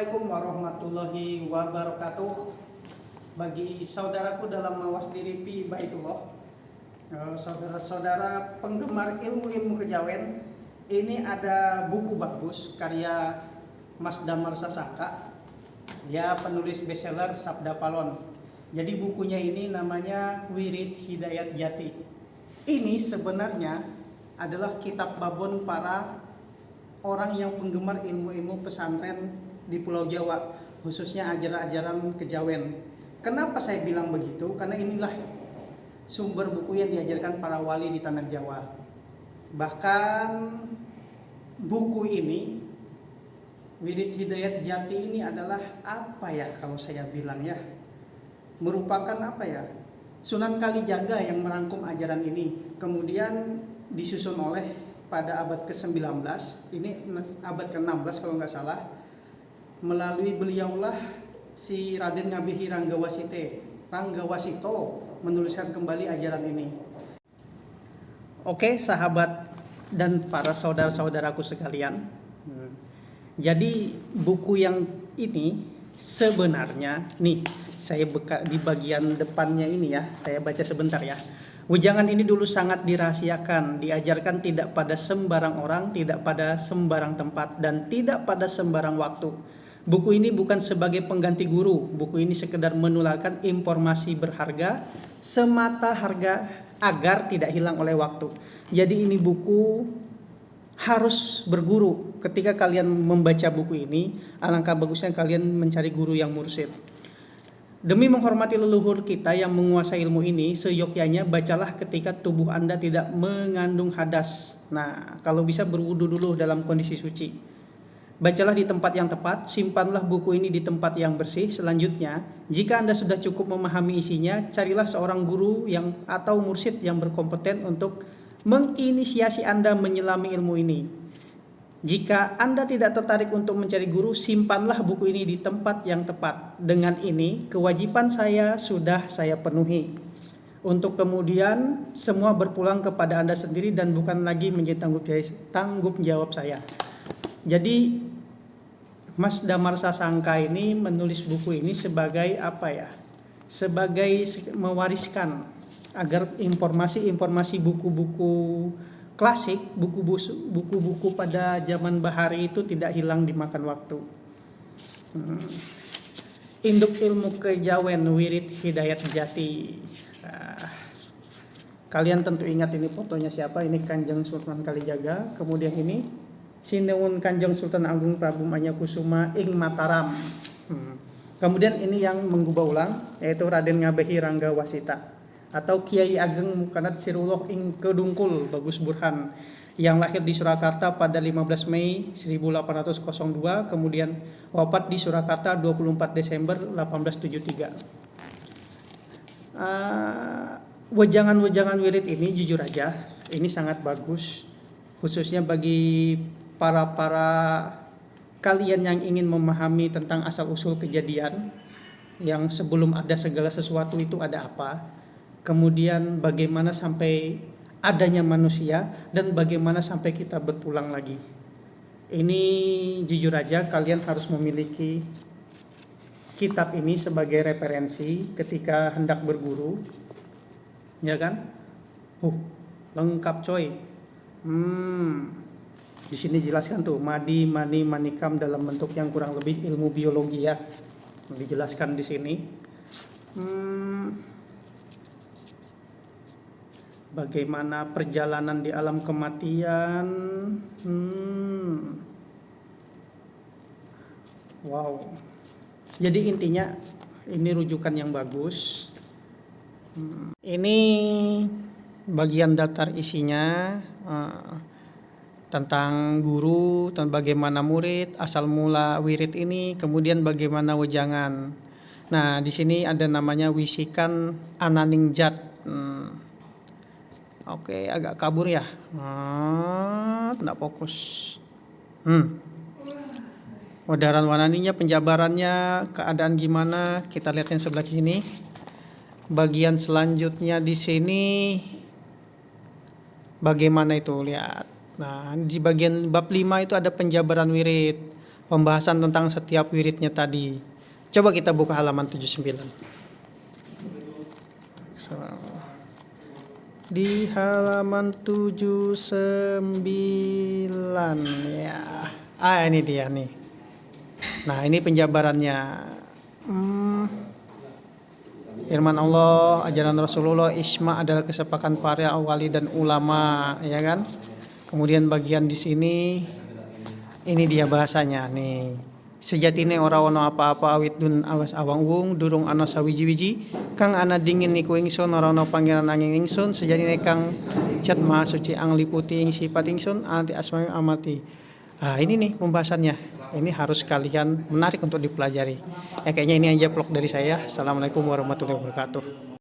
Assalamualaikum warahmatullahi wabarakatuh. Bagi saudaraku dalam mawas diri pi baitullah, saudara-saudara penggemar ilmu-ilmu kejawen, ini ada buku bagus karya Mas Damar Sasangka. Dia penulis bestseller Sabda Palon. Jadi bukunya ini namanya Wirid Hidayat Jati. Ini sebenarnya adalah kitab babon para orang yang penggemar ilmu-ilmu pesantren di Pulau Jawa, khususnya ajaran-ajaran kejawen. Kenapa saya bilang begitu? Karena inilah sumber buku yang diajarkan para wali di tanah Jawa. Bahkan buku ini, Wirid Hidayat Jati ini adalah apa ya kalau saya bilang ya? Merupakan apa ya? Sunan Kalijaga yang merangkum ajaran ini. Kemudian disusun oleh pada abad ke-19, ini abad ke-16 kalau nggak salah, melalui beliaulah si Raden Ngabehi Ranggawasito menuliskan kembali ajaran ini. Oke sahabat dan para saudara-saudaraku sekalian, jadi buku yang ini sebenarnya nih, saya di bagian depannya ini ya, saya baca sebentar ya. Wejangan ini dulu sangat dirahasiakan, diajarkan tidak pada sembarang orang, tidak pada sembarang tempat, dan tidak pada sembarang waktu. Buku ini bukan sebagai pengganti guru, buku ini sekedar menularkan informasi berharga, semata harga agar tidak hilang oleh waktu. Jadi ini buku harus berguru. Ketika kalian membaca buku ini, alangkah bagusnya kalian mencari guru yang mursyid. Demi menghormati leluhur kita yang menguasai ilmu ini, seyogyanya bacalah ketika tubuh Anda tidak mengandung hadas. Nah, kalau bisa berwudu dulu dalam kondisi suci. Bacalah di tempat yang tepat, simpanlah buku ini di tempat yang bersih. Selanjutnya, jika Anda sudah cukup memahami isinya, carilah seorang guru yang atau mursyid yang berkompeten untuk menginisiasi Anda menyelami ilmu ini. Jika Anda tidak tertarik untuk mencari guru, simpanlah buku ini di tempat yang tepat. Dengan ini, kewajiban saya sudah saya penuhi. Untuk kemudian semua berpulang kepada Anda sendiri dan bukan lagi menjadi tanggung jawab saya. Jadi Mas Damar Sasangka ini menulis buku ini sebagai apa ya? Sebagai mewariskan agar informasi-informasi buku-buku klasik, buku-buku pada zaman bahari itu tidak hilang dimakan waktu. Induk ilmu kejawen Wirid Hidayat Jati. Kalian tentu ingat ini fotonya siapa? Ini Kanjeng Sultan Kalijaga. Kemudian ini Sinuwun Kanjeng Sultan Agung Prabu Manyakusuma ing Mataram. Kemudian ini yang menggubah ulang, yaitu Raden Ngabehi Ranggawasita atau Kiai Ageng Mukanat Sirullah ing Kedungkul Bagus Burhan yang lahir di Surakarta pada 15 Mei 1802, kemudian wafat di Surakarta 24 Desember 1873. Wejangan-wejangan wirid ini jujur aja ini sangat bagus, khususnya bagi para kalian yang ingin memahami tentang asal-usul kejadian, yang sebelum ada segala sesuatu itu ada apa, kemudian bagaimana sampai adanya manusia, dan bagaimana sampai kita berpulang lagi. Ini jujur aja kalian harus memiliki kitab ini sebagai referensi ketika hendak berguru, ya kan? Lengkap coy. Di sini jelaskan tuh madi, mani, manikam dalam bentuk yang kurang lebih ilmu biologi ya. Dijelaskan di sini. Bagaimana perjalanan di alam kematian. Wow. Jadi intinya ini rujukan yang bagus. Ini bagian daftar isinya tentang guru, tentang bagaimana murid, asal mula wirid ini, kemudian bagaimana wejangan. Nah, di sini ada namanya wisikan Ananingjat. Oke, agak kabur ya. Tidak fokus. Wadaran wananinya, penjabarannya, keadaan gimana? Kita lihat yang sebelah sini. Bagian selanjutnya di sini bagaimana itu, lihat. Nah, di bagian bab 5 itu ada penjabaran wirid. pembahasan tentang setiap wiridnya tadi. Coba kita buka halaman 79. Di halaman 79 ya. Ini dia nih. Nah, ini penjabarannya. Firman Allah, ajaran Rasulullah, isma adalah kesepakatan para wali dan ulama, ya kan? Kemudian bagian di sini ini dia bahasanya nih. Sejatine ora ono apa-apa awit dun awas awang wung durung ana sawiji-wiji kang ana dingin niku ingsun ora ana pangeran angin ingsun sejatine kang cat maha suci ang liputi ing sifat ingsun anti asma'i amati. Ini nih pembahasannya. Ini harus kalian menarik untuk dipelajari. Kayaknya ini aja vlog dari saya. Assalamualaikum warahmatullahi wabarakatuh.